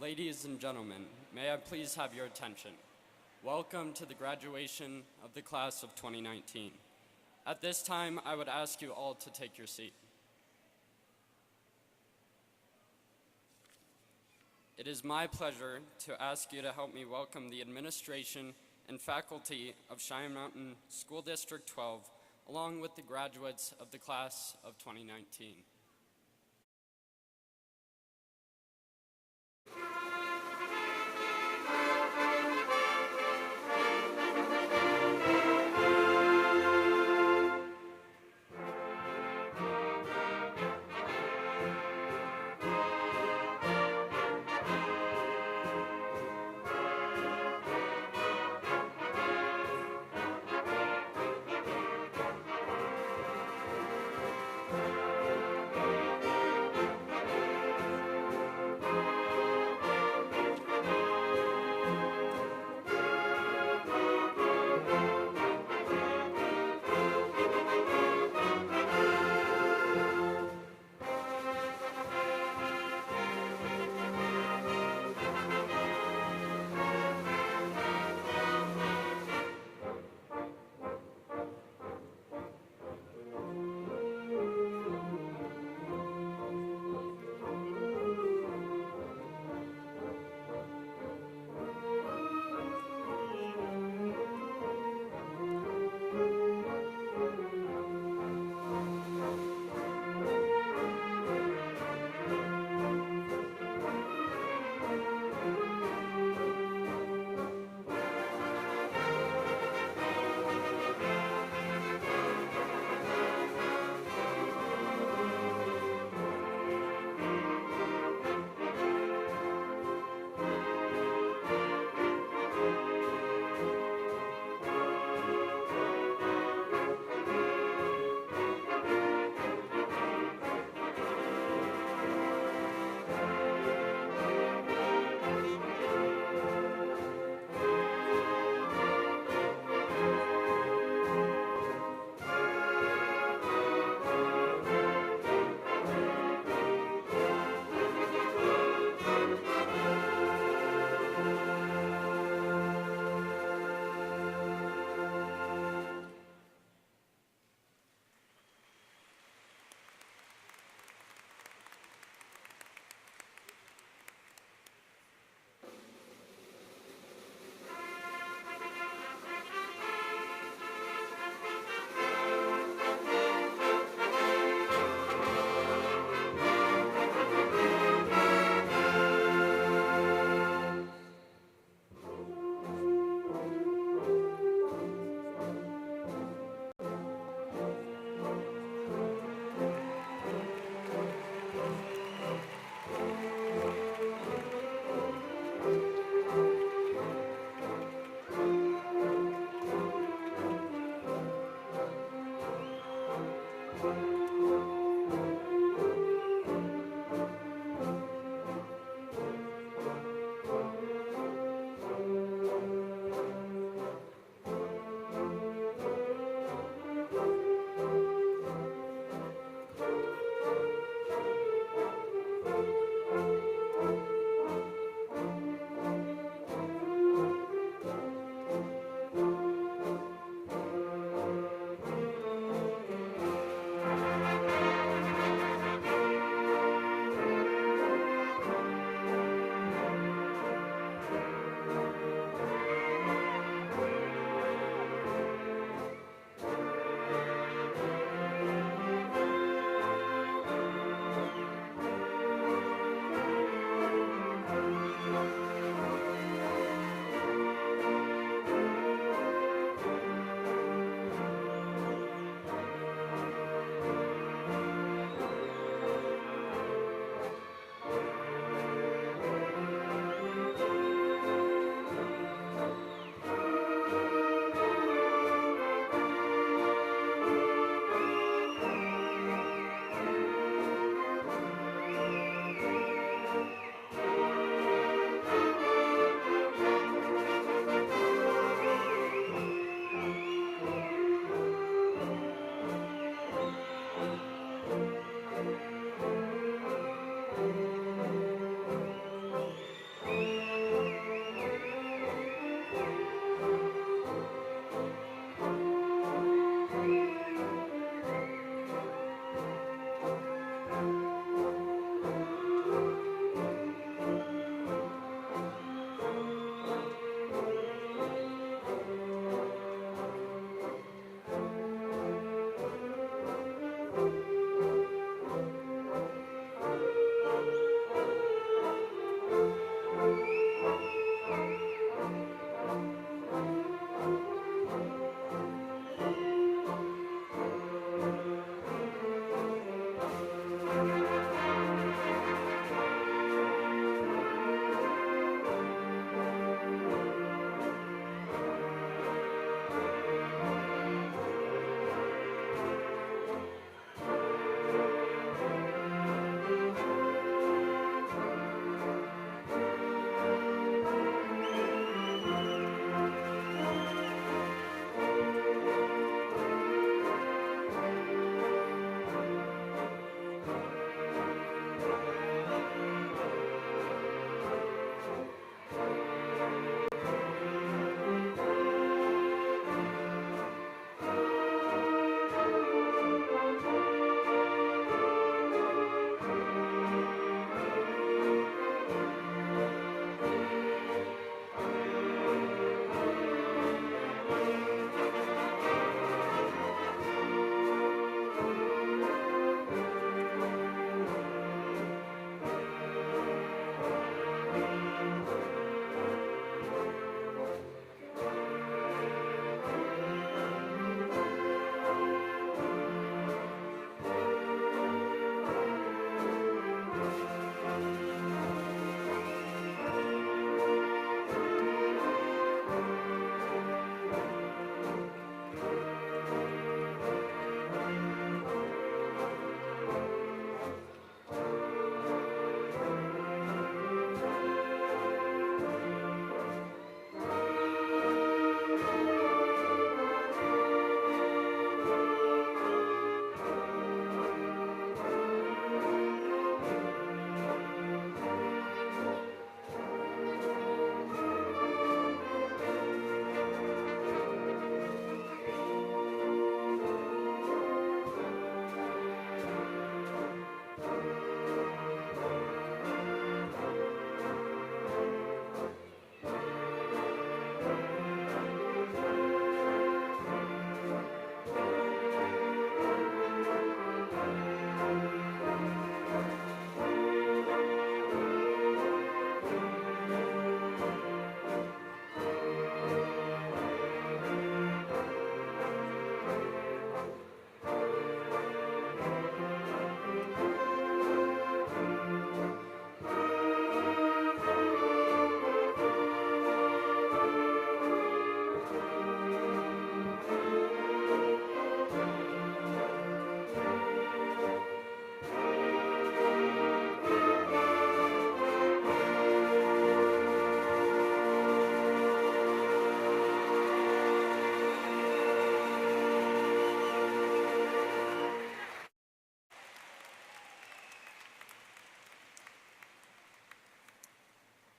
Ladies and gentlemen, may I please have your attention? Welcome to the graduation of the class of 2019. At this time, I would ask you all to take your seat. It is my pleasure to ask you to help me welcome the administration and faculty of Cheyenne Mountain School District 12, along with the graduates of the class of 2019.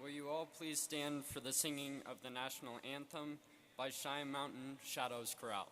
Will you all please stand for the singing of the national anthem by Cheyenne Mountain Shadows Chorale.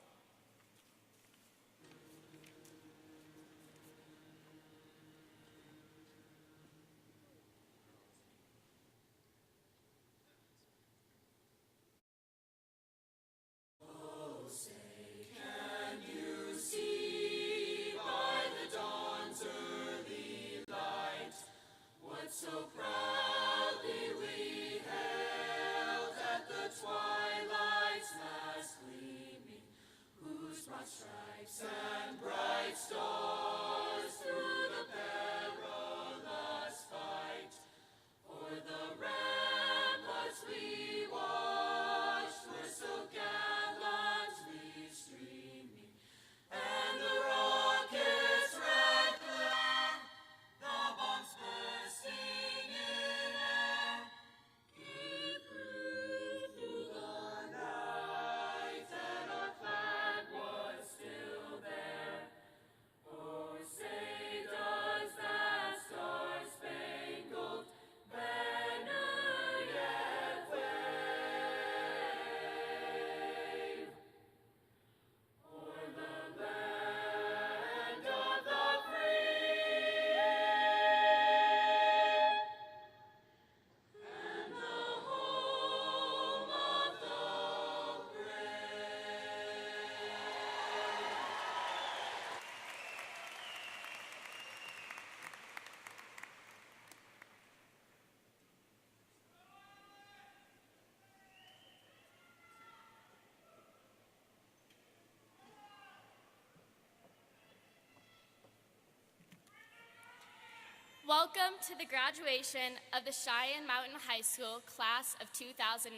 Welcome to the graduation of the Cheyenne Mountain High School class of 2019.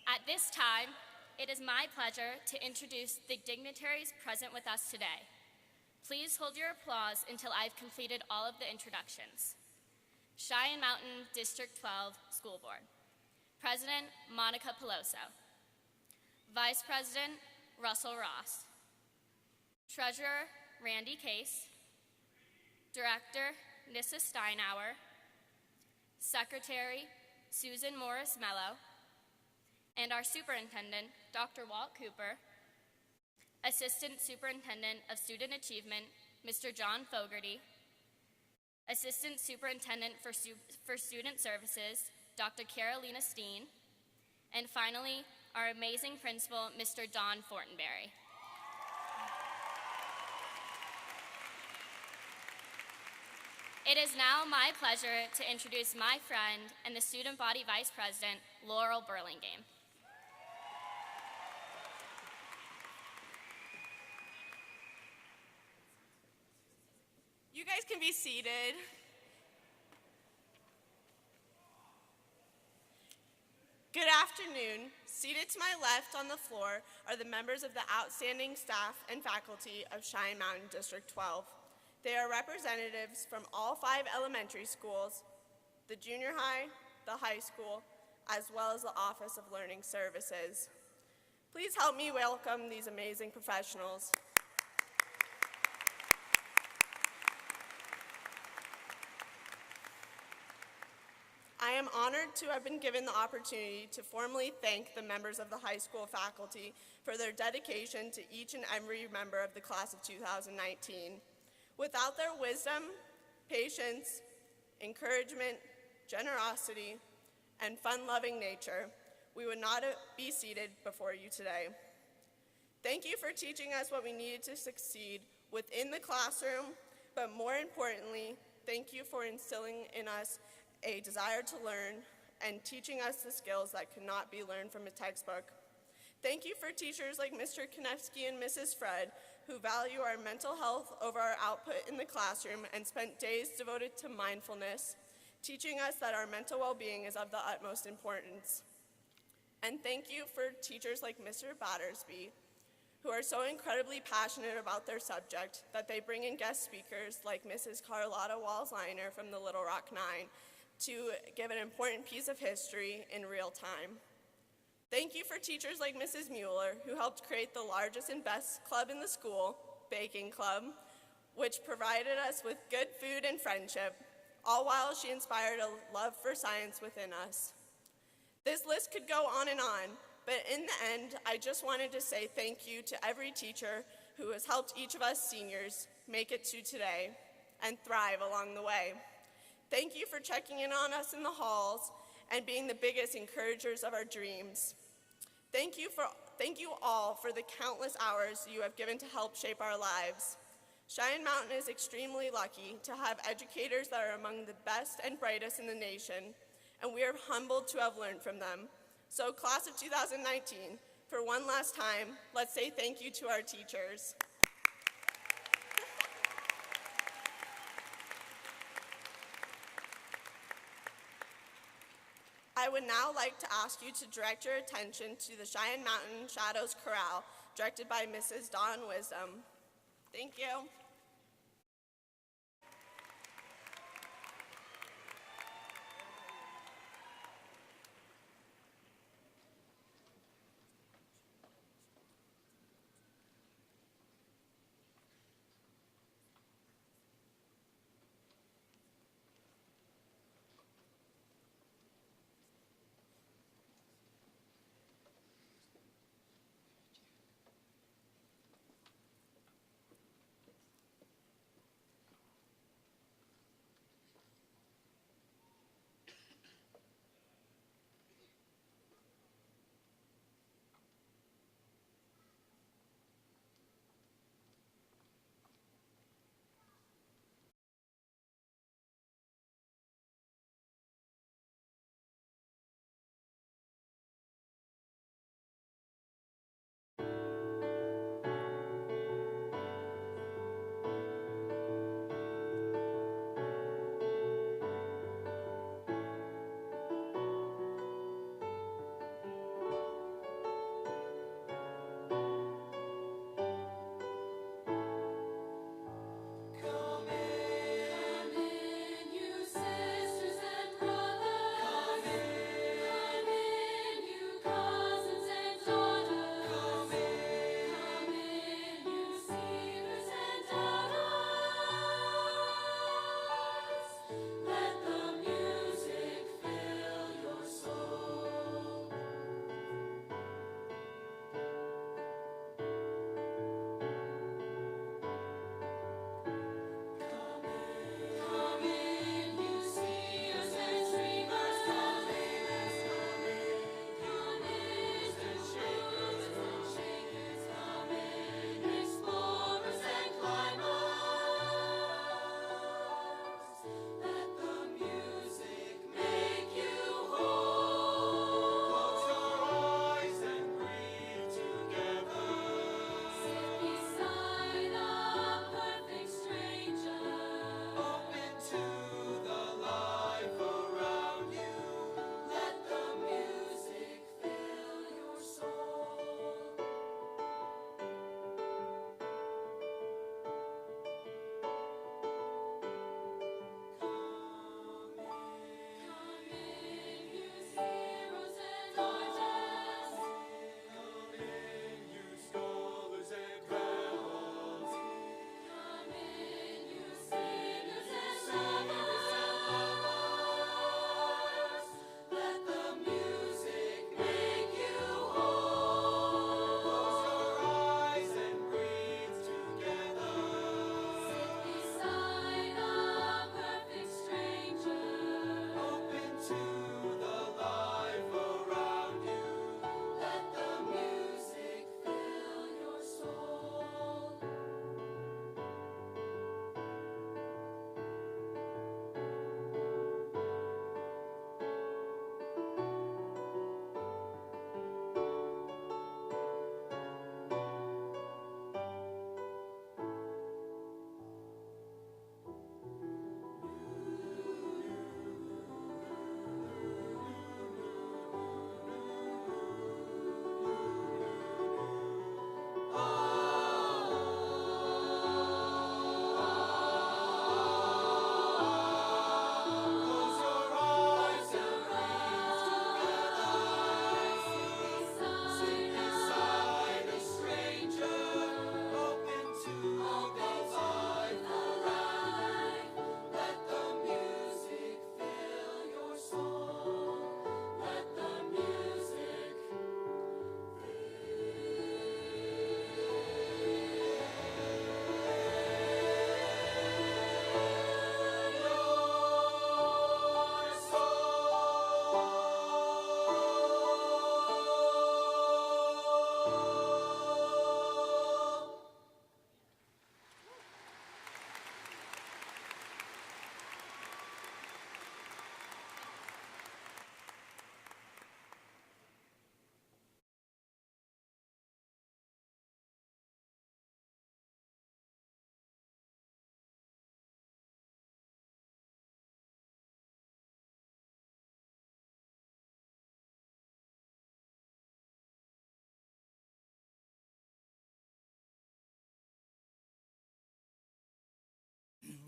At this time, it is my pleasure to introduce the dignitaries present with us today. Please hold your applause until I've completed all of the introductions. Cheyenne Mountain District 12 School Board. President Monica Peloso. Vice President Russell Ross. Treasurer Randy Case. Director, Nissa Steinauer, Secretary, Susan Morris Mello, and our Superintendent, Dr. Walt Cooper, Assistant Superintendent of Student Achievement, Mr. John Fogarty, Assistant Superintendent for Student Services, Dr. Carolina Steen, and finally, our amazing principal, Mr. Don Fortenberry. It is now my pleasure to introduce my friend and the Student Body Vice President, Laurel Burlingame. You guys can be seated. Good afternoon. Seated to my left on the floor are the members of the outstanding staff and faculty of Cheyenne Mountain District 12. They are representatives from all 5 elementary schools, the junior high, the high school, as well as the Office of Learning Services. Please help me welcome these amazing professionals. I am honored to have been given the opportunity to formally thank the members of the high school faculty for their dedication to each and every member of the class of 2019. Without their wisdom, patience, encouragement, generosity, and fun-loving nature, we would not be seated before you today. Thank you for teaching us what we needed to succeed within the classroom, but more importantly, thank you for instilling in us a desire to learn and teaching us the skills that could not be learned from a textbook. Thank you for teachers like Mr. Konevsky and Mrs. Fred, who value our mental health over our output in the classroom and spent days devoted to mindfulness, teaching us that our mental well-being is of the utmost importance. And thank you for teachers like Mr. Battersby, who are so incredibly passionate about their subject that they bring in guest speakers like Mrs. Carlotta Walls-Liner from the Little Rock Nine to give an important piece of history in real time. Thank you for teachers like Mrs. Mueller, who helped create the largest and best club in the school, Baking Club, which provided us with good food and friendship, all while she inspired a love for science within us. This list could go on, but in the end, I just wanted to say thank you to every teacher who has helped each of us seniors make it to today and thrive along the way. Thank you for checking in on us in the halls and being the biggest encouragers of our dreams. Thank you all for the countless hours you have given to help shape our lives. Cheyenne Mountain is extremely lucky to have educators that are among the best and brightest in the nation, and we are humbled to have learned from them. So class of 2019, for one last time, let's say thank you to our teachers. I would now like to ask you to direct your attention to the Cheyenne Mountain Shadows Chorale, directed by Mrs. Dawn Wisdom. Thank you.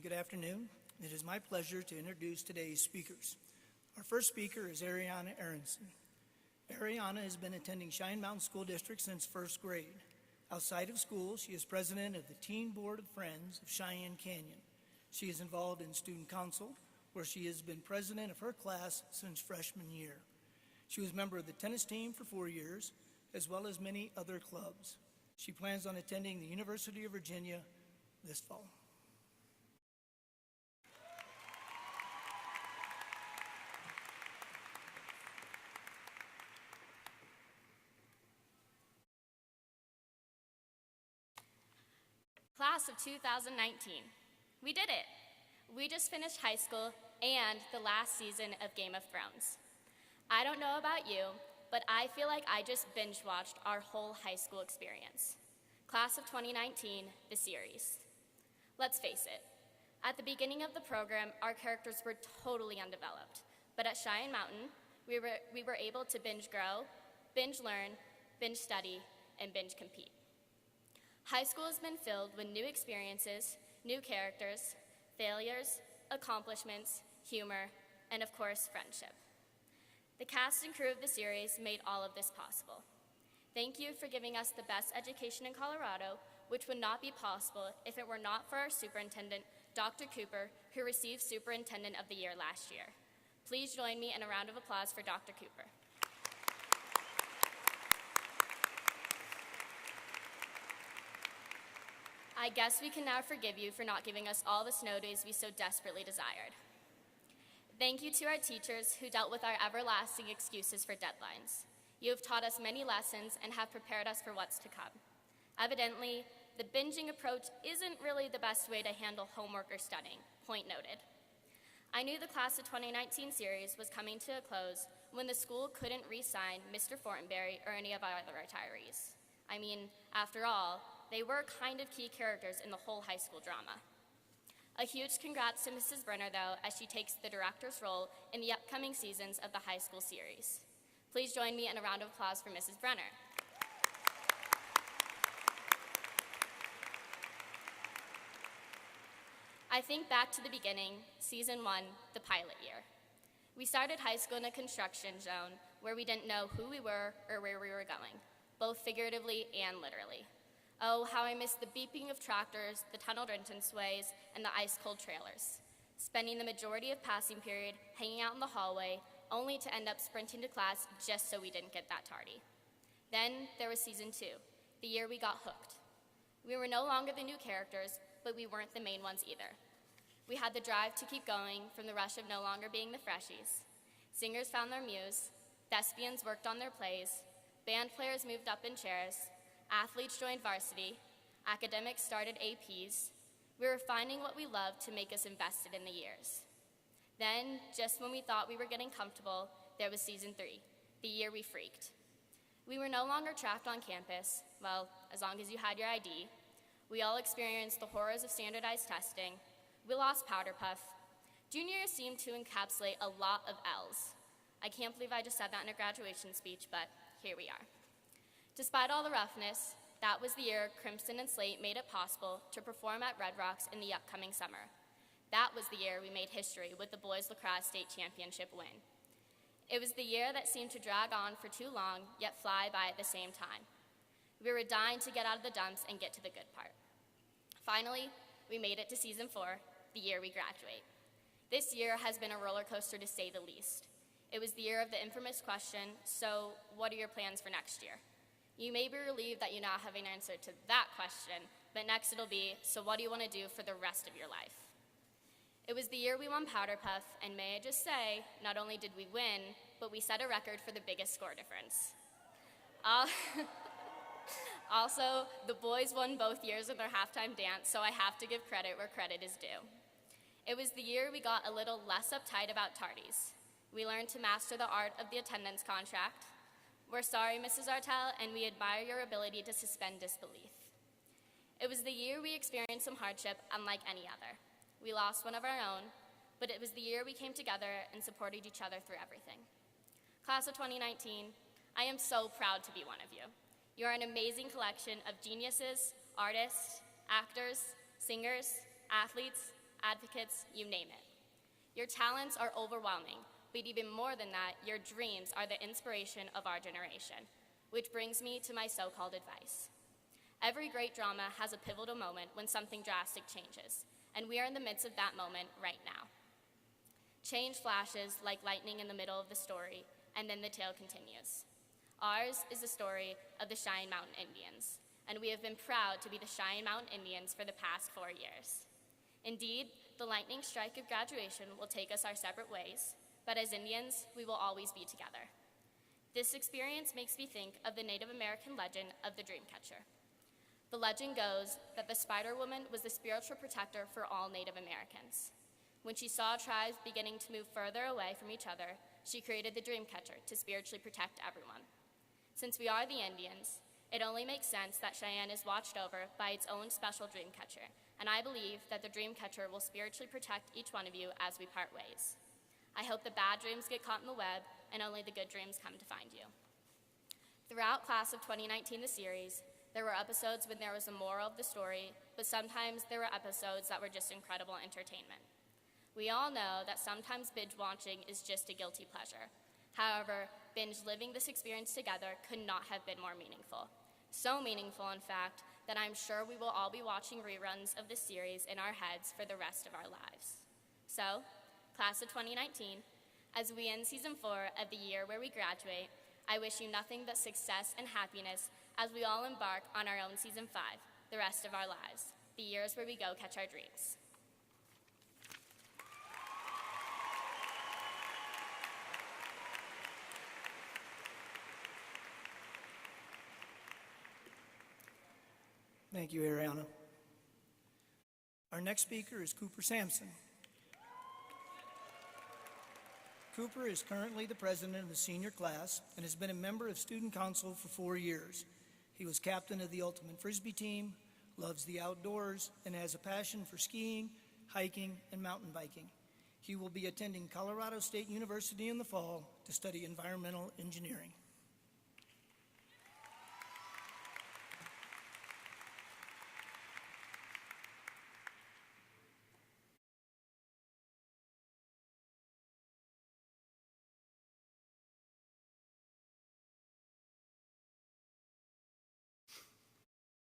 Good afternoon. It is my pleasure to introduce today's speakers. Our first speaker is Ariana Aronson. Ariana has been attending Cheyenne Mountain School District since first grade. Outside of school, she is president of the Teen Board of Friends of Cheyenne Canyon. She is involved in student council, where she has been president of her class since freshman year. She was a member of the tennis team for 4 years, as well as many other clubs. She plans on attending the University of Virginia this fall. Class of 2019. We did it. We just finished high school and the last season of Game of Thrones. I don't know about you, but I feel like I just binge-watched our whole high school experience. Class of 2019, the series. Let's face it, at the beginning of the program, our characters were totally undeveloped, but at Cheyenne Mountain, we were able to binge grow, binge learn, binge study, and binge compete. High school has been filled with new experiences, new characters, failures, accomplishments, humor, and of course, friendship. The cast and crew of the series made all of this possible. Thank you for giving us the best education in Colorado, which would not be possible if it were not for our superintendent, Dr. Cooper, who received Superintendent of the Year last year. Please join me in a round of applause for Dr. Cooper. I guess we can now forgive you for not giving us all the snow days we so desperately desired. Thank you to our teachers who dealt with our everlasting excuses for deadlines. You have taught us many lessons and have prepared us for what's to come. Evidently, the binging approach isn't really the best way to handle homework or studying, point noted. I knew the Class of 2019 series was coming to a close when the school couldn't re-sign Mr. Fortenberry or any of our other retirees. I mean, after all, they were kind of key characters in the whole high school drama. A huge congrats to Mrs. Brenner, though, as she takes the director's role in the upcoming seasons of the high school series. Please join me in a round of applause for Mrs. Brenner. I think back to the beginning, season 1, the pilot year. We started high school in a construction zone where we didn't know who we were or where we were going, both figuratively and literally. Oh, how I miss the beeping of tractors, the tunneled entranceways, and the ice-cold trailers. Spending the majority of passing period hanging out in the hallway, only to end up sprinting to class just so we didn't get that tardy. Then there was season 2, the year we got hooked. We were no longer the new characters, but we weren't the main ones either. We had the drive to keep going from the rush of no longer being the freshies. Singers found their muse, thespians worked on their plays, band players moved up in chairs, athletes joined varsity, academics started APs. We were finding what we loved to make us invested in the years. Then, just when we thought we were getting comfortable, there was season 3, the year we freaked. We were no longer trapped on campus, well, as long as you had your ID. We all experienced the horrors of standardized testing. We lost powder puff. Junior year seemed to encapsulate a lot of L's. I can't believe I just said that in a graduation speech, but here we are. Despite all the roughness, that was the year Crimson and Slate made it possible to perform at Red Rocks in the upcoming summer. That was the year we made history with the boys lacrosse state championship win. It was the year that seemed to drag on for too long, yet fly by at the same time. We were dying to get out of the dumps and get to the good part. Finally, we made it to season 4, the year we graduate. This year has been a roller coaster to say the least. It was the year of the infamous question, so what are your plans for next year? You may be relieved that you now have an answer to that question, but next it'll be, so what do you want to do for the rest of your life? It was the year we won Powder Puff, and may I just say, not only did we win, but we set a record for the biggest score difference. Also, the boys won both years in their halftime dance, so I have to give credit where credit is due. It was the year we got a little less uptight about tardies. We learned to master the art of the attendance contract. We're sorry, Mrs. Artel, and we admire your ability to suspend disbelief. It was the year we experienced some hardship unlike any other. We lost one of our own, but it was the year we came together and supported each other through everything. Class of 2019, I am so proud to be one of you. You are an amazing collection of geniuses, artists, actors, singers, athletes, advocates, you name it. Your talents are overwhelming, but even more than that, your dreams are the inspiration of our generation, which brings me to my so-called advice. Every great drama has a pivotal moment when something drastic changes, and we are in the midst of that moment right now. Change flashes like lightning in the middle of the story, and then the tale continues. Ours is the story of the Cheyenne Mountain Indians, and we have been proud to be the Cheyenne Mountain Indians for the past 4 years. Indeed, the lightning strike of graduation will take us our separate ways, but as Indians, we will always be together. This experience makes me think of the Native American legend of the Dreamcatcher. The legend goes that the Spider Woman was the spiritual protector for all Native Americans. When she saw tribes beginning to move further away from each other, she created the Dreamcatcher to spiritually protect everyone. Since we are the Indians, it only makes sense that Cheyenne is watched over by its own special Dreamcatcher, and I believe that the Dreamcatcher will spiritually protect each one of you as we part ways. I hope the bad dreams get caught in the web and only the good dreams come to find you. Throughout Class of 2019, the series, there were episodes when there was a moral of the story, but sometimes there were episodes that were just incredible entertainment. We all know that sometimes binge watching is just a guilty pleasure. However, binge living this experience together could not have been more meaningful. So meaningful, in fact, that I'm sure we will all be watching reruns of this series in our heads for the rest of our lives. So, Class of 2019, as we end Season 4 of the year where we graduate, I wish you nothing but success and happiness as we all embark on our own Season 5, the rest of our lives, the years where we go catch our dreams. Thank you, Ariana. Our next speaker is Cooper Sampson. Cooper is currently the president of the senior class and has been a member of student council for 4 years. He was captain of the ultimate frisbee team, loves the outdoors, and has a passion for skiing, hiking, and mountain biking. He will be attending Colorado State University in the fall to study environmental engineering.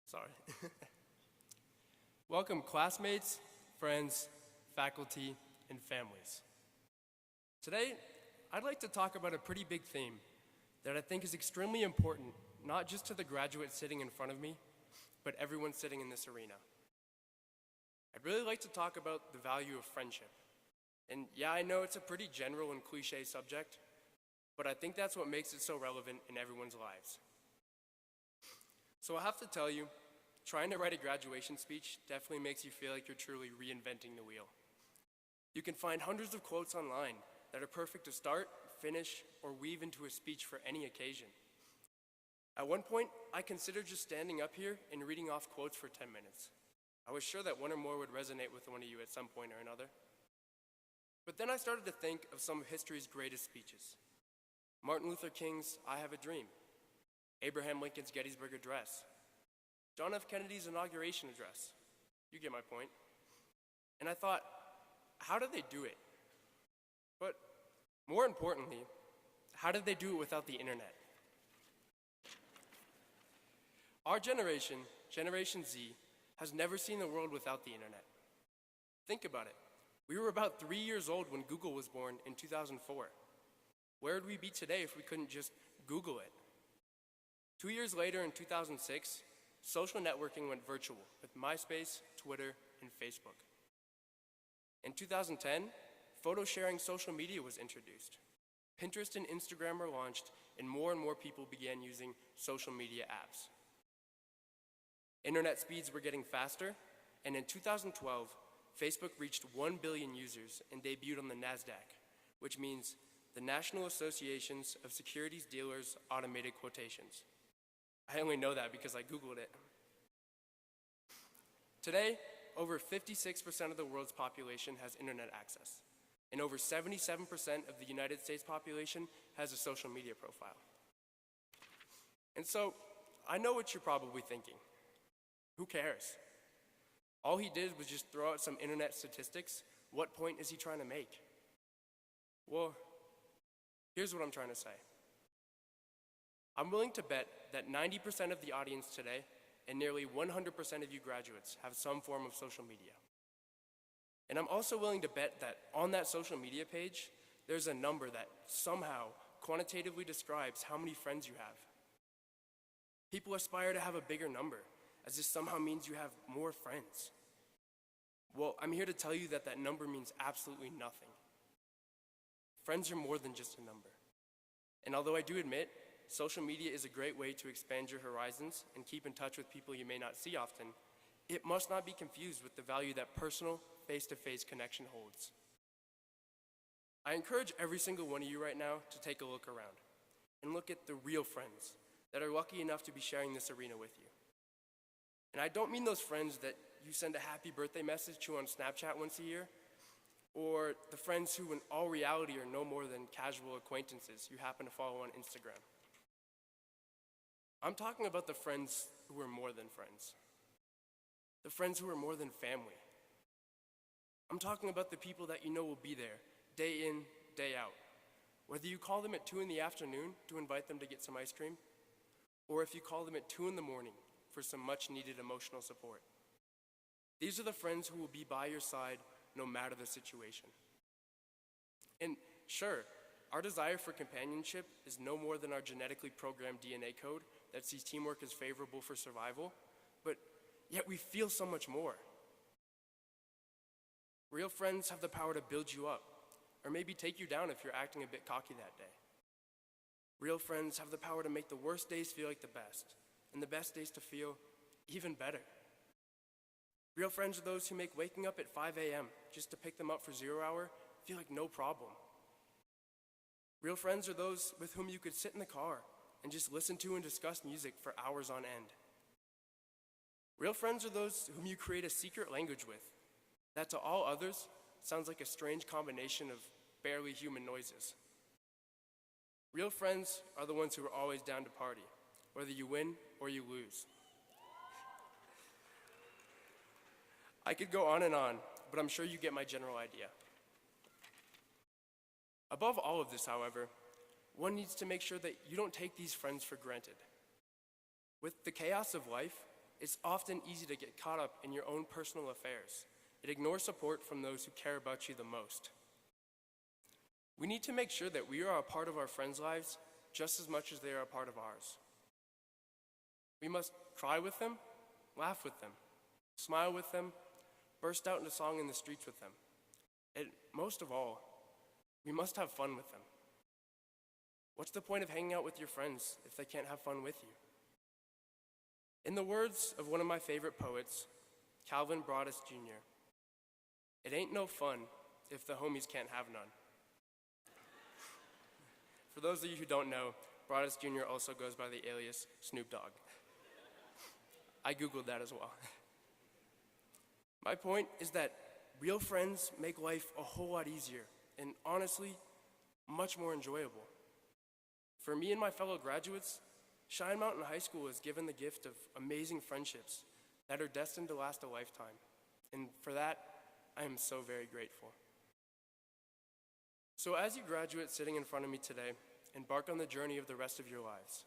Sorry. Welcome, classmates, friends, faculty, and families. Today, I'd like to talk about a pretty big theme that I think is extremely important, not just to the graduates sitting in front of me, but everyone sitting in this arena. I'd really like to talk about the value of friendship. And yeah, I know it's a pretty general and cliche subject, but I think that's what makes it so relevant in everyone's lives. So I have to tell you, trying to write a graduation speech definitely makes you feel like you're truly reinventing the wheel. You can find hundreds of quotes online that are perfect to start, finish, or weave into a speech for any occasion. At one point, I considered just standing up here and reading off quotes for 10 minutes. I was sure that one or more would resonate with one of you at some point or another. But then I started to think of some of history's greatest speeches. Martin Luther King's I Have a Dream, Abraham Lincoln's Gettysburg Address, John F. Kennedy's inauguration address. You get my point. And I thought, how did they do it? But more importantly, how did they do it without the internet? Our generation, Generation Z, has never seen the world without the internet. Think about it. We were about 3 years old when Google was born in 2004. Where would we be today if we couldn't just Google it? 2 years later, in 2006, social networking went virtual with MySpace, Twitter, and Facebook. In 2010, photo sharing social media was introduced. Pinterest and Instagram were launched, and more people began using social media apps. Internet speeds were getting faster, and in 2012, Facebook reached 1 billion users and debuted on the NASDAQ, which means the National Associations of Securities Dealers Automated Quotations. I only know that because I Googled it. Today, over 56% of the world's population has internet access, and over 77% of the United States population has a social media profile. And so, I know what you're probably thinking. Who cares? All he did was just throw out some internet statistics. What point is he trying to make? Well, here's what I'm trying to say. I'm willing to bet that 90% of the audience today and nearly 100% of you graduates have some form of social media. And I'm also willing to bet that on that social media page, there's a number that somehow quantitatively describes how many friends you have. People aspire to have a bigger number, as this somehow means you have more friends. Well, I'm here to tell you that that number means absolutely nothing. Friends are more than just a number. And although I do admit, social media is a great way to expand your horizons and keep in touch with people you may not see often, it must not be confused with the value that personal, face-to-face connection holds. I encourage every single one of you right now to take a look around and look at the real friends that are lucky enough to be sharing this arena with you. And I don't mean those friends that you send a happy birthday message to on Snapchat once a year, or the friends who in all reality are no more than casual acquaintances you happen to follow on Instagram. I'm talking about the friends who are more than friends. The friends who are more than family. I'm talking about the people that you know will be there, day in, day out. Whether you call them at 2 in the afternoon to invite them to get some ice cream, or if you call them at 2 in the morning for some much needed emotional support. These are the friends who will be by your side no matter the situation. And sure, our desire for companionship is no more than our genetically programmed DNA code that sees teamwork as favorable for survival, but yet we feel so much more. Real friends have the power to build you up, or maybe take you down if you're acting a bit cocky that day. Real friends have the power to make the worst days feel like the best, and the best days to feel even better. Real friends are those who make waking up at 5 a.m. just to pick them up for 0 hour feel like no problem. Real friends are those with whom you could sit in the car and just listen to and discuss music for hours on end. Real friends are those whom you create a secret language with that to all others sounds like a strange combination of barely human noises. Real friends are the ones who are always down to party, whether you win or you lose. I could go on and on, but I'm sure you get my general idea. Above all of this, however, one needs to make sure that you don't take these friends for granted. With the chaos of life, it's often easy to get caught up in your own personal affairs. It ignores support from those who care about you the most. We need to make sure that we are a part of our friends' lives just as much as they are a part of ours. We must cry with them, laugh with them, smile with them, burst out into song in the streets with them. And most of all, we must have fun with them. What's the point of hanging out with your friends if they can't have fun with you? In the words of one of my favorite poets, Calvin Broadus Jr., "It ain't no fun if the homies can't have none." For those of you who don't know, Broadus Jr. also goes by the alias Snoop Dogg. I Googled that as well. My point is that real friends make life a whole lot easier and honestly, much more enjoyable. For me and my fellow graduates, Cheyenne Mountain High School has given the gift of amazing friendships that are destined to last a lifetime. And for that, I am so very grateful. So as you graduates sitting in front of me today, embark on the journey of the rest of your lives.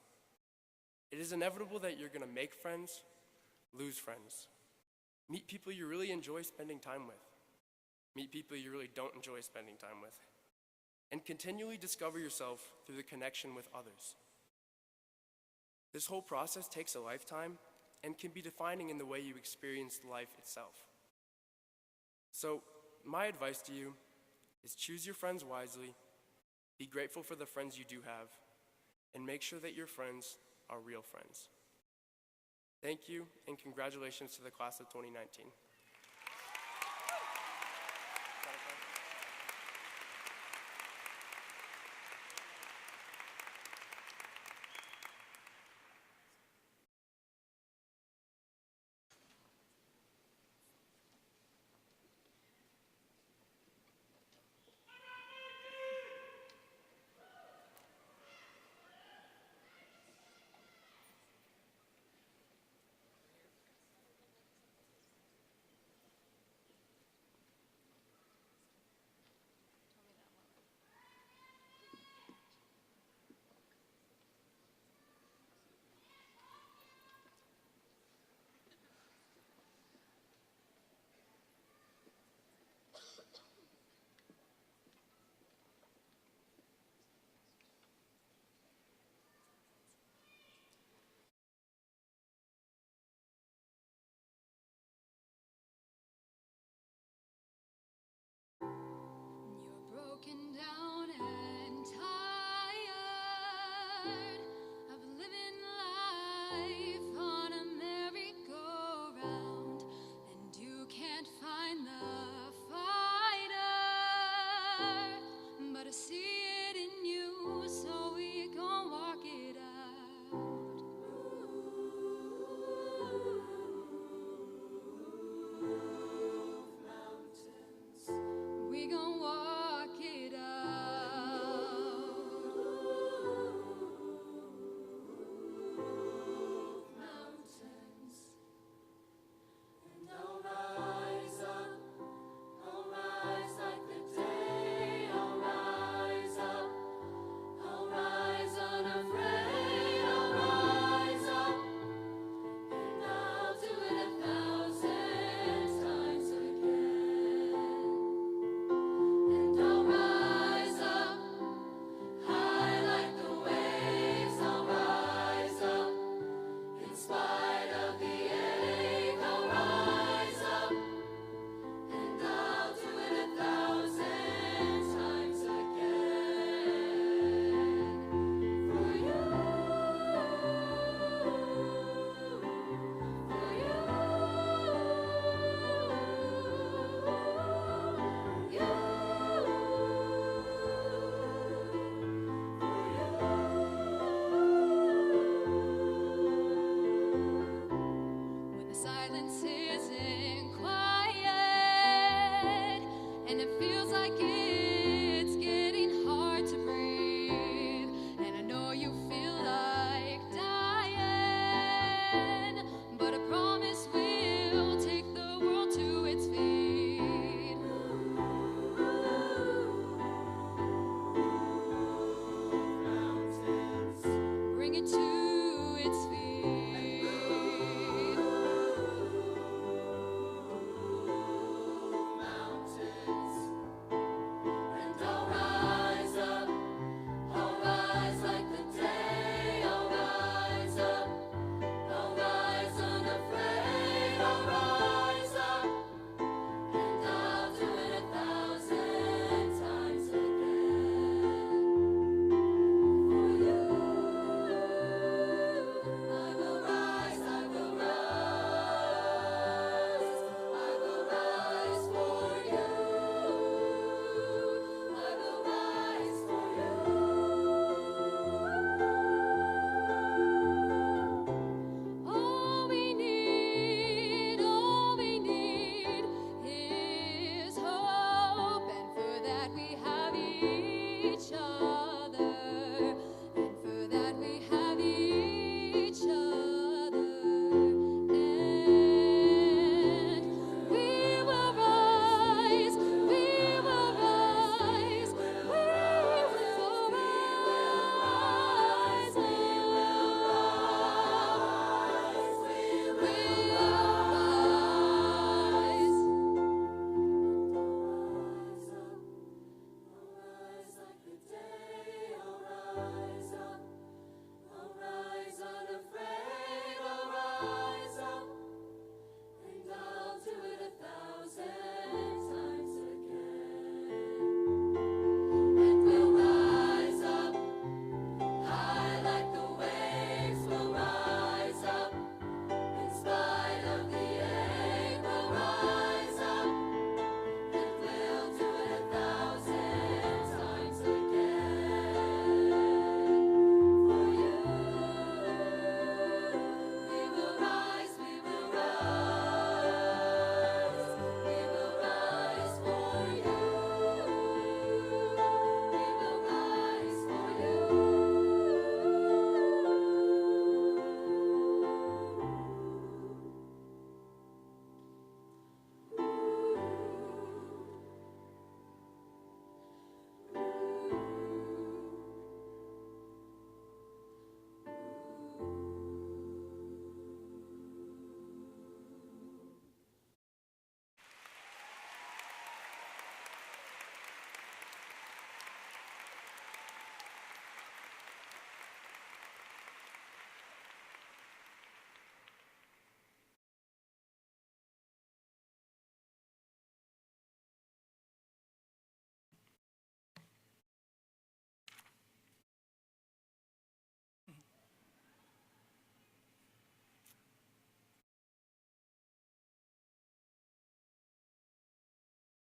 It is inevitable that you're going to make friends, lose friends, meet people you really enjoy spending time with, meet people you really don't enjoy spending time with, and continually discover yourself through the connection with others. This whole process takes a lifetime and can be defining in the way you experience life itself. So, my advice to you is choose your friends wisely, be grateful for the friends you do have, and make sure that your friends are real friends. Thank you, and congratulations to the class of 2019.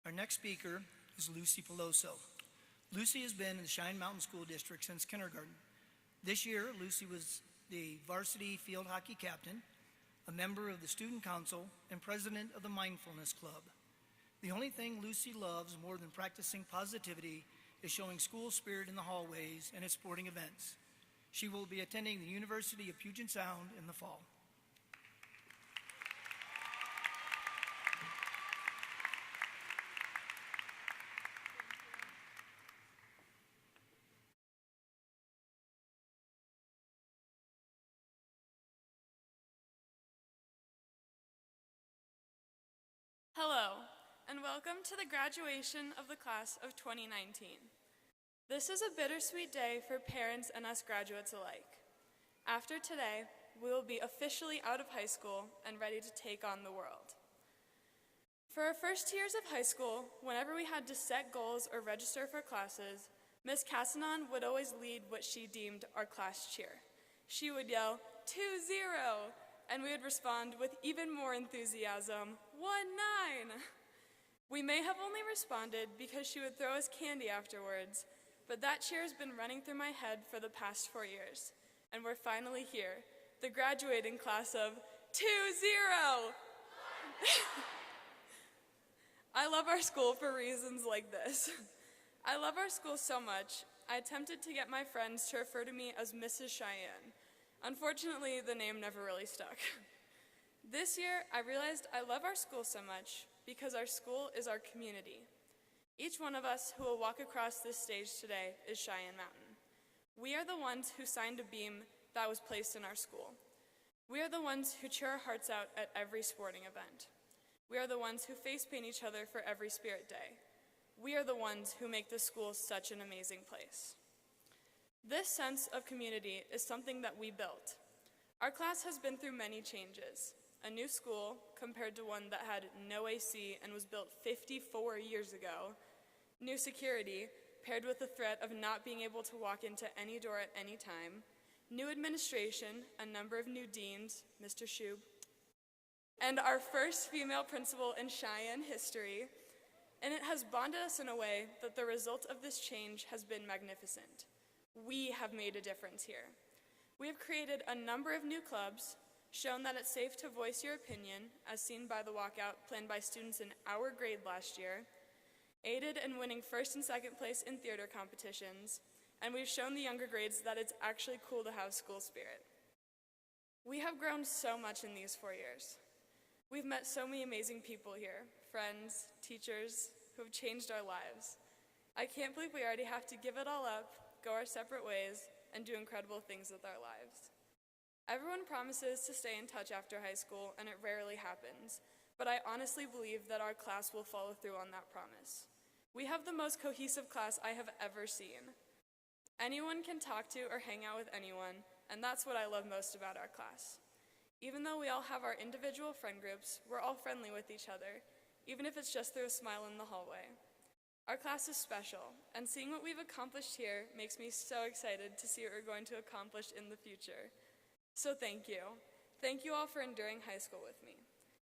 Our next speaker is Lucy Peloso. Lucy has been in the Cheyenne Mountain School District since kindergarten. This year, Lucy was the varsity field hockey captain, a member of the student council, and president of the Mindfulness Club. The only thing Lucy loves more than practicing positivity is showing school spirit in the hallways and at sporting events. She will be attending the University of Puget Sound in the fall. Hello, and welcome to the graduation of the class of 2019. This is a bittersweet day for parents and us graduates alike. After today, we will be officially out of high school and ready to take on the world. For our first years of high school, whenever we had to set goals or register for classes, Miss Cassanon would always lead what she deemed our class cheer. She would yell, 2-0, and we would respond with even more enthusiasm, 1-9. We may have only responded because she would throw us candy afterwards, but that cheer has been running through my head for the past 4 years, and we're finally here, the graduating class of 2-0. I love our school for reasons like this. I love our school so much, I attempted to get my friends to refer to me as Mrs. Cheyenne. Unfortunately, the name never really stuck. This year, I realized I love our school so much because our school is our community. Each one of us who will walk across this stage today is Cheyenne Mountain. We are the ones who signed a beam that was placed in our school. We are the ones who cheer our hearts out at every sporting event. We are the ones who face paint each other for every Spirit Day. We are the ones who make this school such an amazing place. This sense of community is something that we built. Our class has been through many changes. A new school compared to one that had no AC and was built 54 years ago. New security paired with the threat of not being able to walk into any door at any time. New administration, a number of new deans, Mr. Shub, and our first female principal in Cheyenne history. And it has bonded us in a way that the result of this change has been magnificent. We have made a difference here. We have created a number of new clubs, shown that it's safe to voice your opinion, as seen by the walkout planned by students in our grade last year, aided in winning first and second place in theater competitions, and we've shown the younger grades that it's actually cool to have school spirit. We have grown so much in these 4 years. We've met so many amazing people here, friends, teachers, who have changed our lives. I can't believe we already have to give it all up, go our separate ways, and do incredible things with our lives. Everyone promises to stay in touch after high school, and it rarely happens, but I honestly believe that our class will follow through on that promise. We have the most cohesive class I have ever seen. Anyone can talk to or hang out with anyone, and that's what I love most about our class. Even though we all have our individual friend groups, we're all friendly with each other, even if it's just through a smile in the hallway. Our class is special, and seeing what we've accomplished here makes me so excited to see what we're going to accomplish in the future. So thank you. Thank you all for enduring high school with me.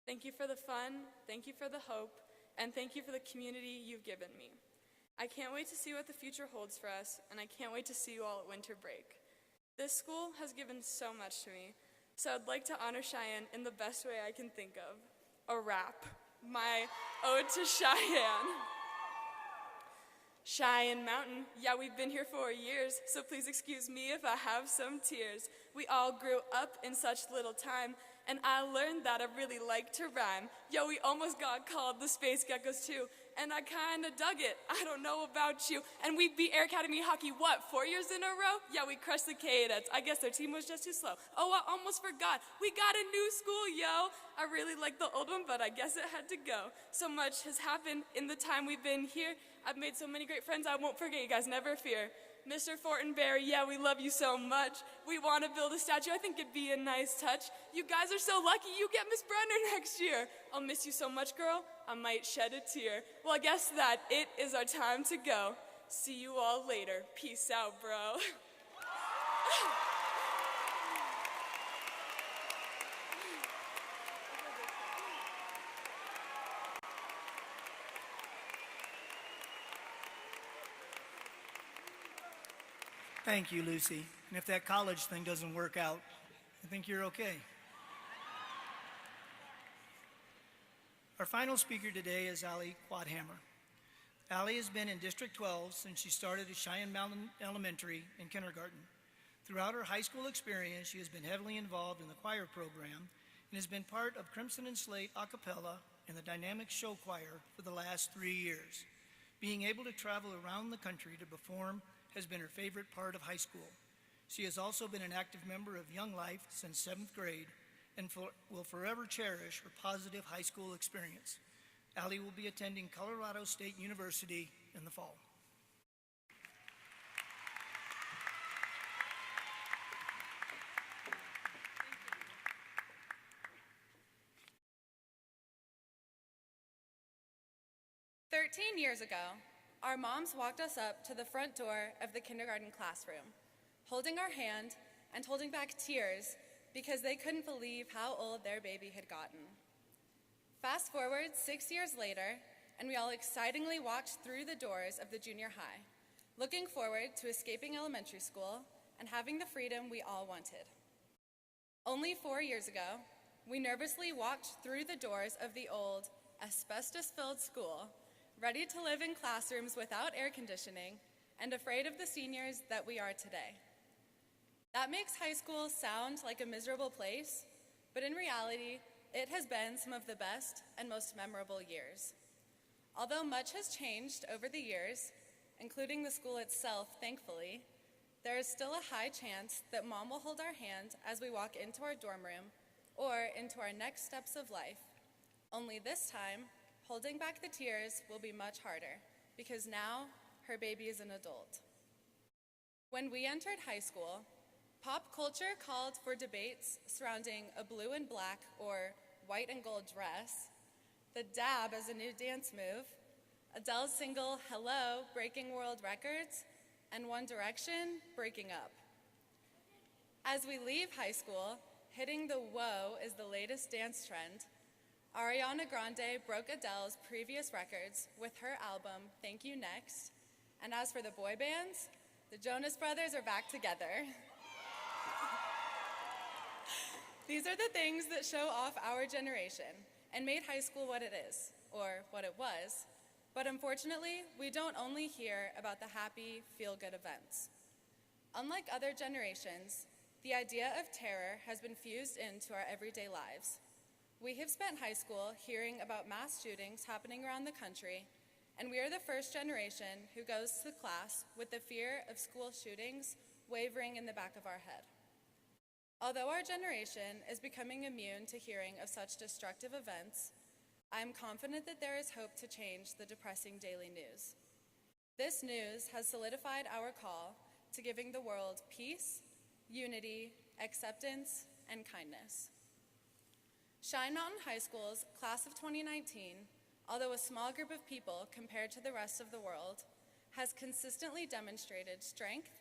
Thank you for the fun, thank you for the hope, and thank you for the community you've given me. I can't wait to see what the future holds for us, and I can't wait to see you all at winter break. This school has given so much to me, so I'd like to honor Cheyenne in the best way I can think of. A rap. My ode to Cheyenne. Cheyenne Mountain, yeah, we've been here for years, so please excuse me if I have some tears. We all grew up in such little time, and I learned that I really like to rhyme. Yo, we almost got called the Space Geckos too, and I kinda dug it. I don't know about you. And we beat Air Academy hockey, what, 4 years in a row? Yeah, we crushed the Cadets. I guess their team was just too slow. Oh, I almost forgot. We got a new school, yo. I really like the old one, but I guess it had to go. So much has happened in the time we've been here. I've made so many great friends, I won't forget you guys, never fear. Mr. Fortenberry, yeah, we love you so much. We want to build a statue, I think it'd be a nice touch. You guys are so lucky you get Miss Brenner next year. I'll miss you so much, girl, I might shed a tear. Well, I guess that it is our time to go. See you all later. Peace out, bro. Thank you, Lucy. And if that college thing doesn't work out, I think you're okay. Our final speaker today is Allie Quadhammer. Allie has been in District 12 since she started at Cheyenne Mountain Elementary in kindergarten. Throughout her high school experience, she has been heavily involved in the choir program and has been part of Crimson and Slate a cappella and the dynamic show choir for the last 3 years. Being able to travel around the country to perform has been her favorite part of high school. She has also been an active member of Young Life since 7th grade and will forever cherish her positive high school experience. Allie will be attending Colorado State University in the fall. Years ago, our moms walked us up to the front door of the kindergarten classroom, holding our hand and holding back tears because they couldn't believe how old their baby had gotten. Fast forward 6 years later, and we all excitingly walked through the doors of the junior high, looking forward to escaping elementary school and having the freedom we all wanted. Only 4 years ago, we nervously walked through the doors of the old, asbestos-filled school, ready to live in classrooms without air conditioning and afraid of the seniors that we are today. That makes high school sound like a miserable place, but in reality, it has been some of the best and most memorable years. Although much has changed over the years, including the school itself, thankfully, there is still a high chance that Mom will hold our hand as we walk into our dorm room or into our next steps of life. Only this time, holding back the tears will be much harder because now her baby is an adult. When we entered high school, pop culture called for debates surrounding a blue and black or white and gold dress, the dab as a new dance move, Adele's single Hello breaking world records, and One Direction breaking up. As we leave high school, hitting the whoa is the latest dance trend. Ariana Grande broke Adele's previous records with her album, Thank You Next. And as for the boy bands, the Jonas Brothers are back together. These are the things that show off our generation and made high school what it is, or what it was. But unfortunately, we don't only hear about the happy, feel-good events. Unlike other generations, the idea of terror has been fused into our everyday lives. We have spent high school hearing about mass shootings happening around the country, and we are the first generation who goes to class with the fear of school shootings wavering in the back of our head. Although our generation is becoming immune to hearing of such destructive events, I am confident that there is hope to change the depressing daily news. This news has solidified our call to giving the world peace, unity, acceptance, and kindness. Cheyenne Mountain High School's class of 2019, although a small group of people compared to the rest of the world, has consistently demonstrated strength,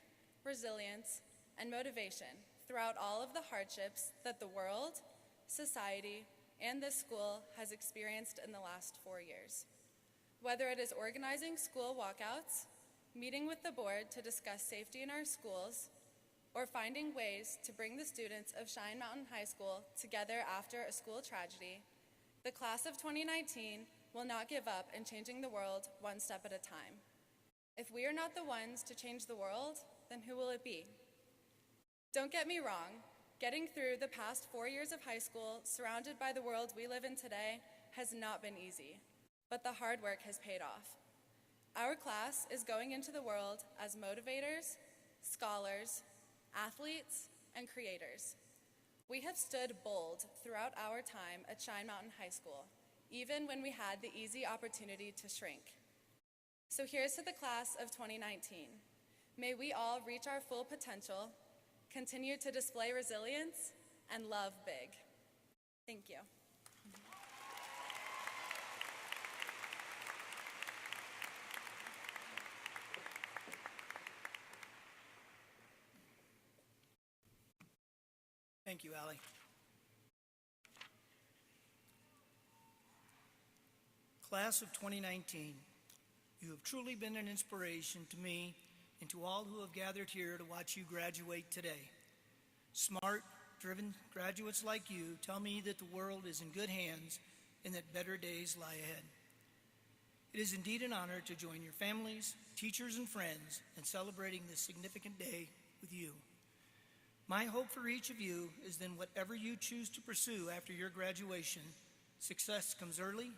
resilience, and motivation throughout all of the hardships that the world, society, and this school has experienced in the last 4 years. Whether it is organizing school walkouts, meeting with the board to discuss safety in our schools, or finding ways to bring the students of Cheyenne Mountain High School together after a school tragedy, the class of 2019 will not give up in changing the world one step at a time. If we are not the ones to change the world, then who will it be? Don't get me wrong, getting through the past 4 years of high school surrounded by the world we live in today has not been easy, but the hard work has paid off. Our class is going into the world as motivators, scholars, athletes, and creators. We have stood bold throughout our time at Cheyenne Mountain High School, even when we had the easy opportunity to shrink. So here's to the class of 2019. May we all reach our full potential, continue to display resilience, and love big. Thank you. Thank you, Allie. Class of 2019, you have truly been an inspiration to me and to all who have gathered here to watch you graduate today. Smart, driven graduates like you tell me that the world is in good hands and that better days lie ahead. It is indeed an honor to join your families, teachers, and friends in celebrating this significant day with you. My hope for each of you is then whatever you choose to pursue after your graduation, success comes early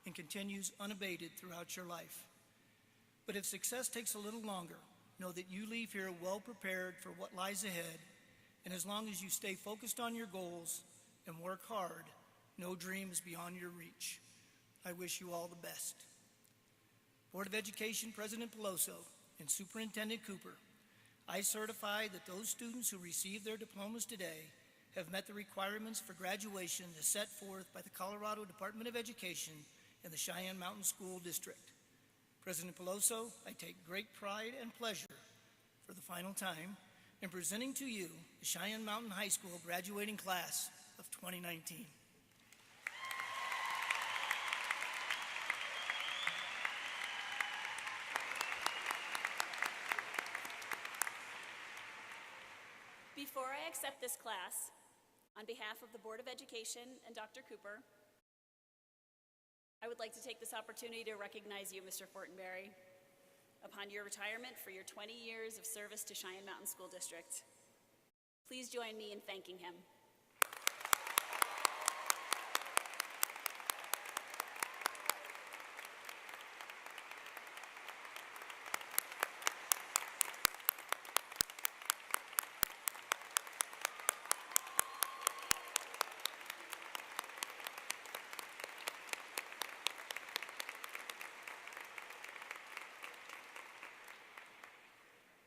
and continues unabated throughout your life. But if success takes a little longer, know that you leave here well prepared for what lies ahead, and as long as you stay focused on your goals and work hard, no dream is beyond your reach. I wish you all the best. Board of Education President Peloso and Superintendent Cooper, I certify that those students who receive their diplomas today have met the requirements for graduation as set forth by the Colorado Department of Education and the Cheyenne Mountain School District. President Peloso, I take great pride and pleasure for the final time in presenting to you the Cheyenne Mountain High School graduating class of 2019. Before I accept this class, on behalf of the Board of Education and Dr. Cooper, I would like to take this opportunity to recognize you, Mr. Fortenberry, upon your retirement for your 20 years of service to Cheyenne Mountain School District. Please join me in thanking him.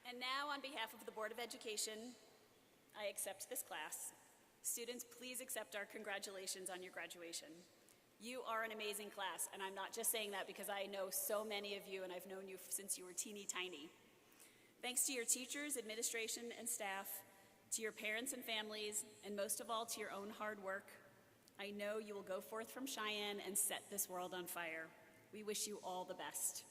And now, on behalf of the Board of Education, I accept this class. Students, please accept our congratulations on your graduation. You are an amazing class, and I'm not just saying that because I know so many of you and I've known you since you were teeny tiny. Thanks to your teachers, administration, and staff, to your parents and families, and most of all to your own hard work, I know you will go forth from Cheyenne and set this world on fire. We wish you all the best.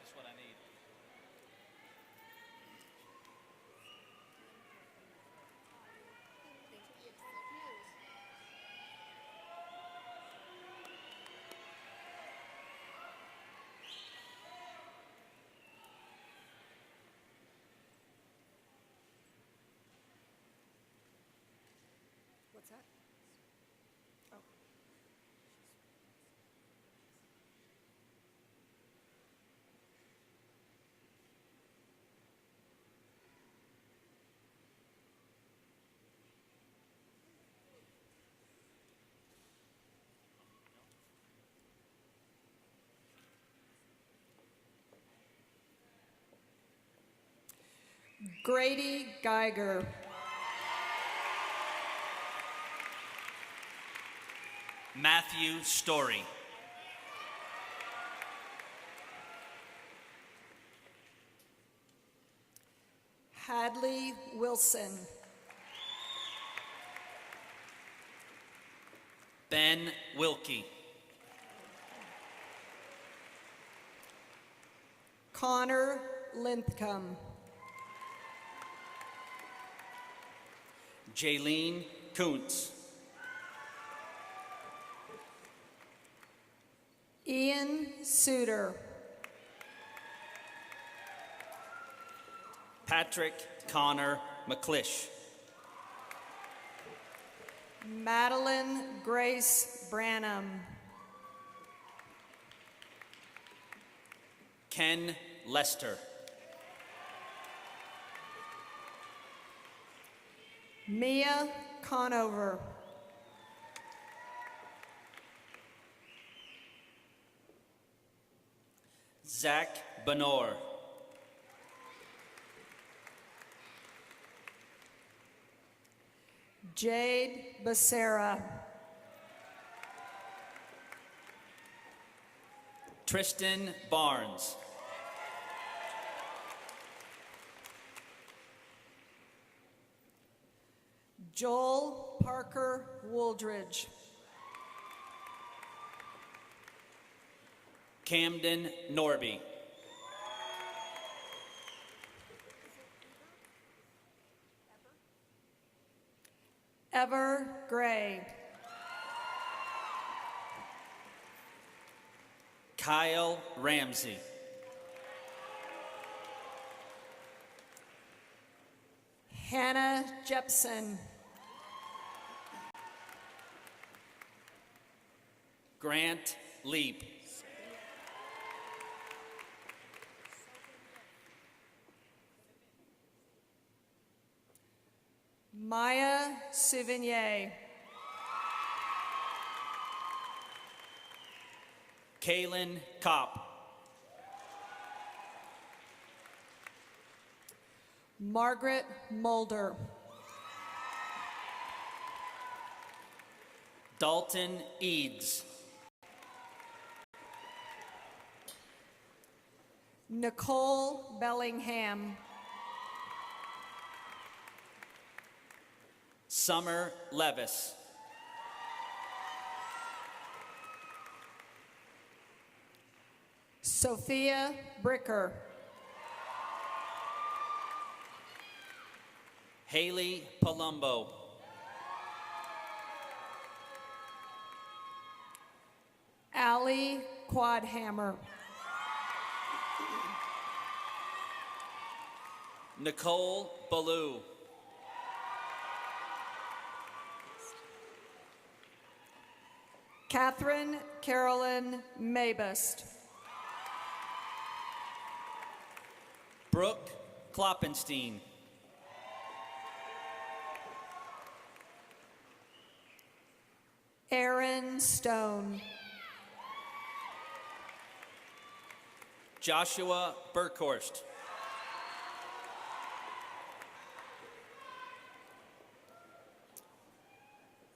Just what I need. What's that? Oh. Grady Geiger. Matthew Story. Hadley Wilson. Ben Wilkie. Connor Linthcomb. Jaylene Kuntz. Ian Suter. Patrick Connor McClish. Madeline Grace Branham. Ken Lester. Mia Conover. Zach Benor. Jade Becerra. Tristan Barnes. Joel Parker Wooldridge. Camden Norby. Ever Gray. Kyle Ramsey. Hannah Jepson. Grant Leap. Maya Souvignier. Kaylin Kopp. Margaret Mulder. Dalton Eads. Nicole Bellingham. Summer Levis. Sophia Bricker. Haley Palumbo. Allie Quadhammer. Nicole Ballou. Catherine Carolyn Maybust. Brooke Kloppenstein. Aaron Stone. Joshua Burkhorst.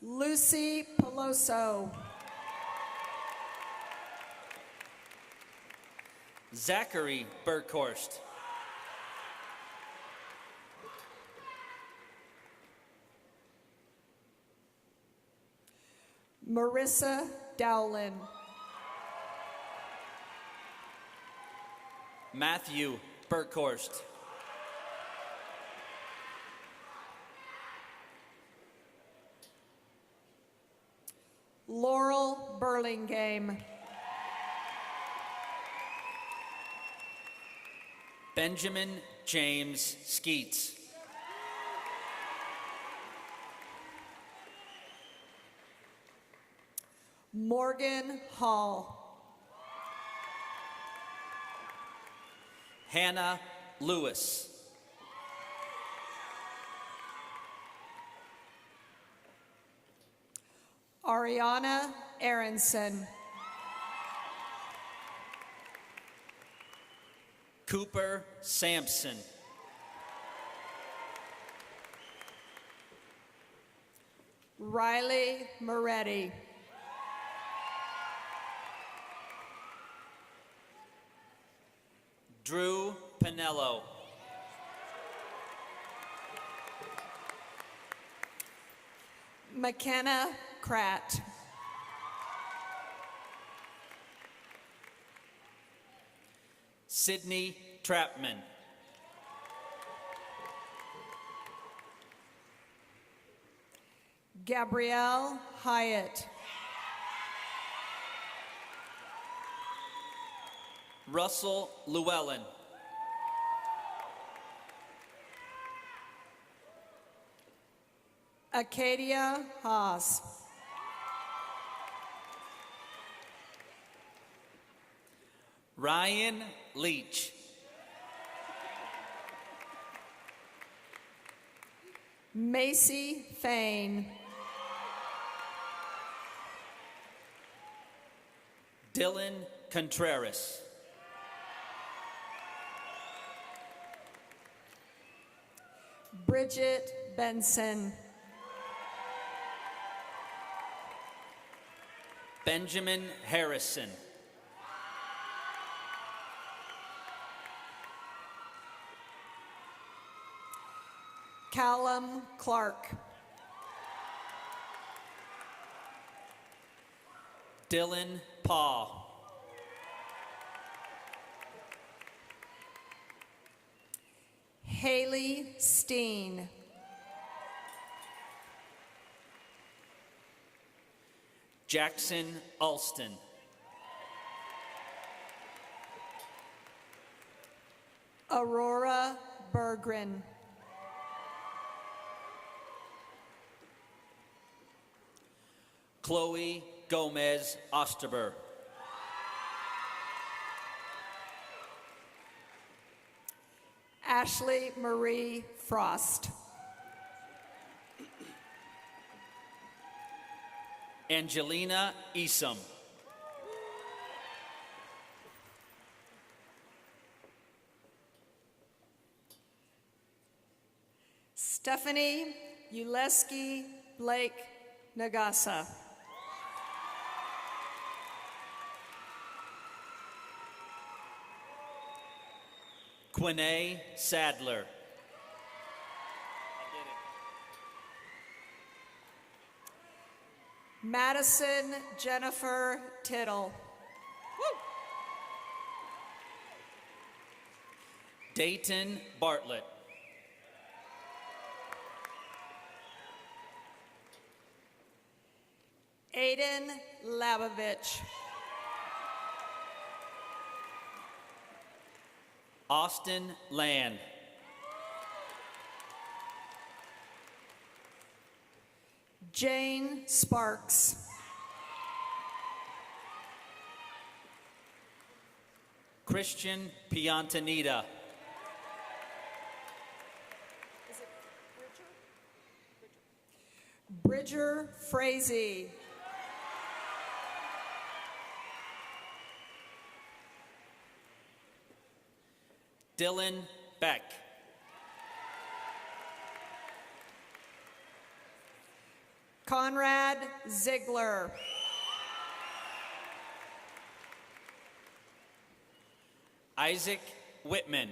Lucy Peloso. Zachary Burkhorst. Marissa Dowlin. Matthew Burkhorst. Laurel Burlingame. Benjamin James Skeets. Morgan Hall. Hannah Lewis. Ariana Aronson. Cooper Sampson. Riley Moretti. Drew Pinello. McKenna Kratt. Sydney Trapman. Gabrielle Hyatt. Russell Llewellyn. Acadia Haas. Ryan Leach. Macy Fain. Dylan Contreras. Bridget Benson. Benjamin Harrison. Callum Clark. Dylan Paul. Haley Steen. Jackson Alston. Aurora Bergren. Chloe Gomez Osterber. Ashley Marie Frost. Angelina Esom. Stephanie Uleski Blake Nagasa. Quinae Sadler. Madison Jennifer Tittle. Dayton Bartlett. Aiden Labovich. Austin Land. Jane Sparks. Christian Piantanita. Bridger Frazee. Dylan Beck. Conrad Ziegler. Isaac Whitman.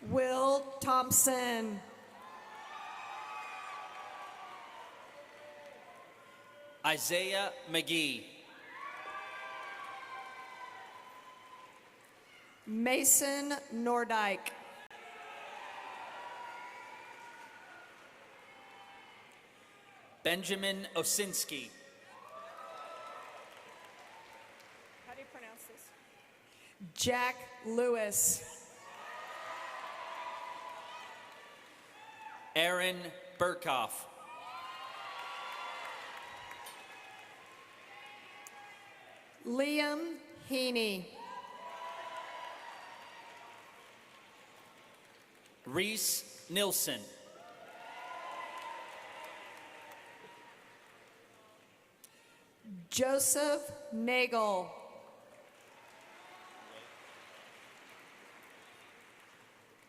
Will Thompson. Isaiah McGee. Mason Nordyke. Benjamin Osinski. How do you pronounce this? Jack Lewis. Aaron Burkhoff. Liam Heaney. Reese Nilsson. Joseph Nagel.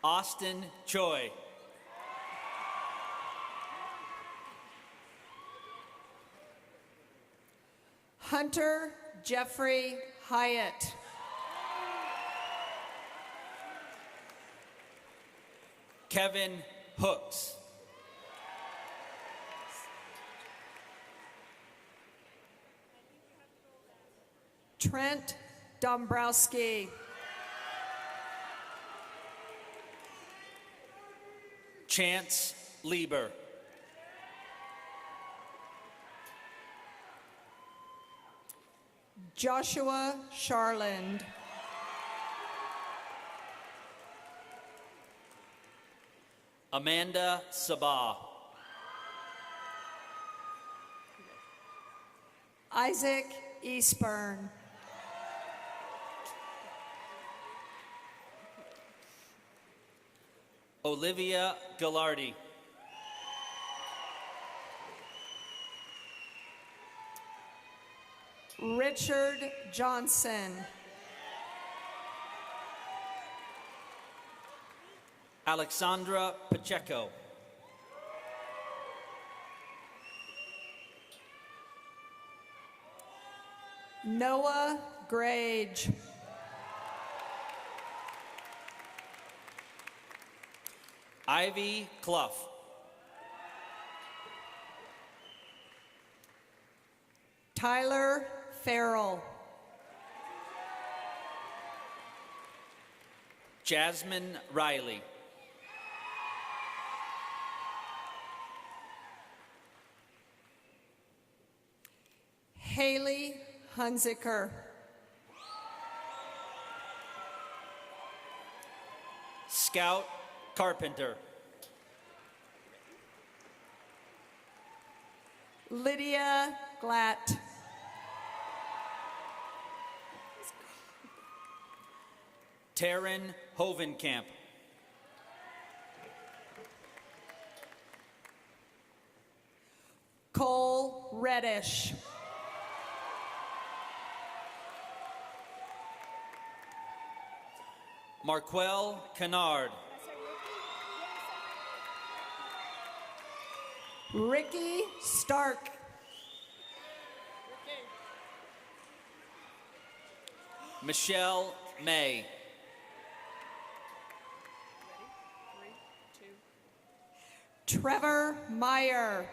Austin Choi. Hunter Jeffrey Hyatt. Kevin Hooks. Trent Dombrowski. Chance Lieber. Joshua Charland. Amanda Sabah. Isaac Eastburn. Olivia Gallardi. Richard Johnson. Alexandra Pacheco. Noah Grage. Ivy Clough. Tyler Farrell. Jasmine Riley. Haley Hunziker. Scout Carpenter. Lydia Glatt. Taryn Hovenkamp. Cole Reddish. Marquel Kennard. Ricky Stark. Michelle May. Trevor Meyer.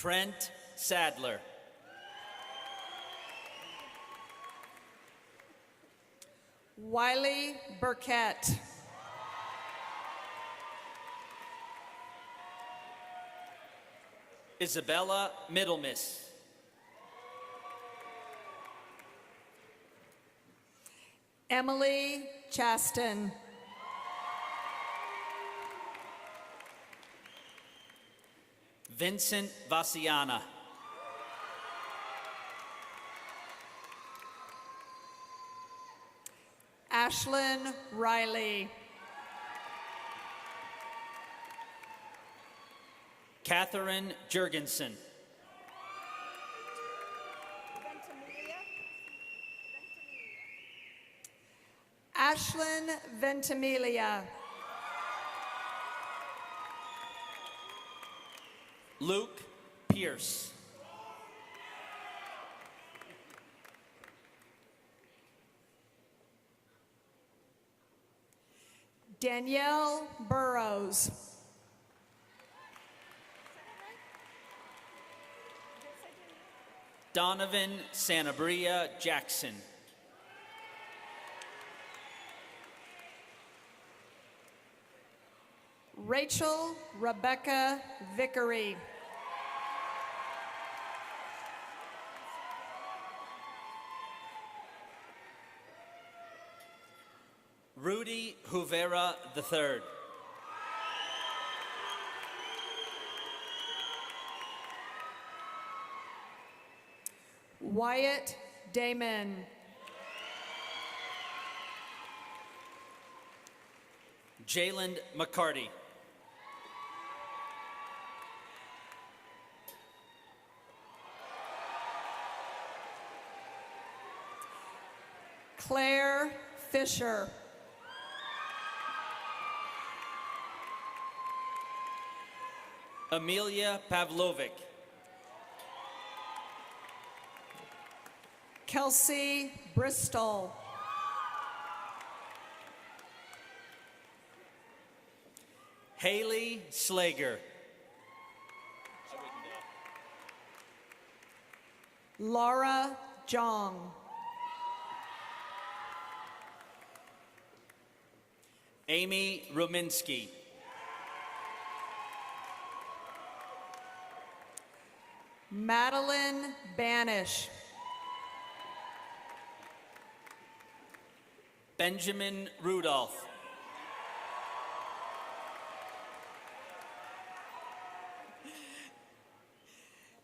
Trent Sadler. Wiley Burkett. Isabella Middlemiss. Emily Chaston. Vincent Vasiana. Ashlyn Riley. Catherine Jurgensen. Ashlyn Ventimiglia. Luke Pierce. Danielle Burrows. Donovan Sanabria Jackson. Rachel Rebecca Vickery. Rudy Huvera III. Wyatt Damon. Jalen McCarty. Claire Fisher. Amelia Pavlovic. Kelsey Bristol. Haley Slager. Laura Jong. Amy Ruminski. Madeline Banish. Benjamin Rudolph.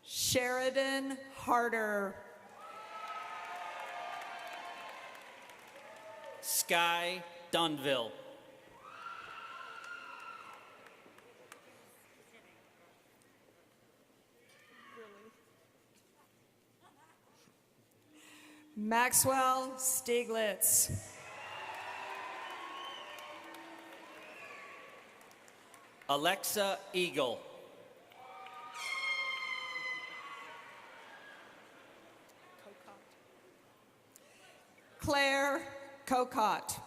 Sheridan Harder. Sky Dunville. Maxwell Stieglitz. Alexa Eagle. Claire Cocott.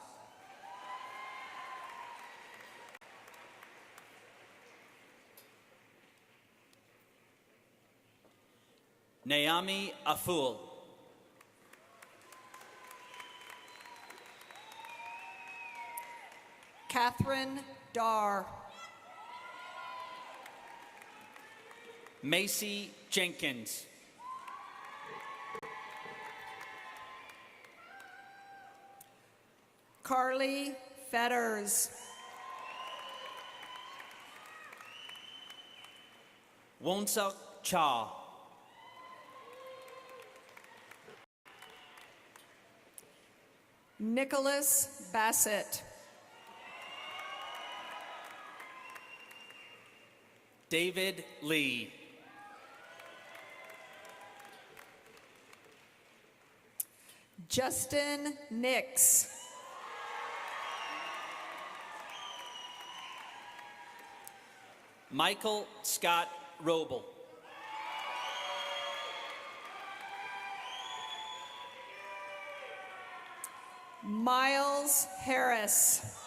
Naomi Aful. Catherine Dar. Macy Jenkins. Carly Fetters. Wonsak Cha. Nicholas Bassett. David Lee. Justin Nix. Michael Scott Roble. Miles Harris.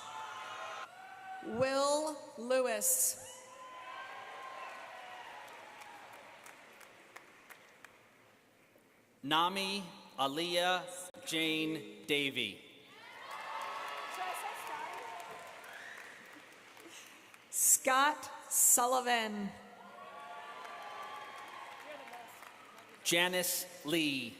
Will Lewis. Nami Aliyah Jane Davy. Scott Sullivan. Janice Lee.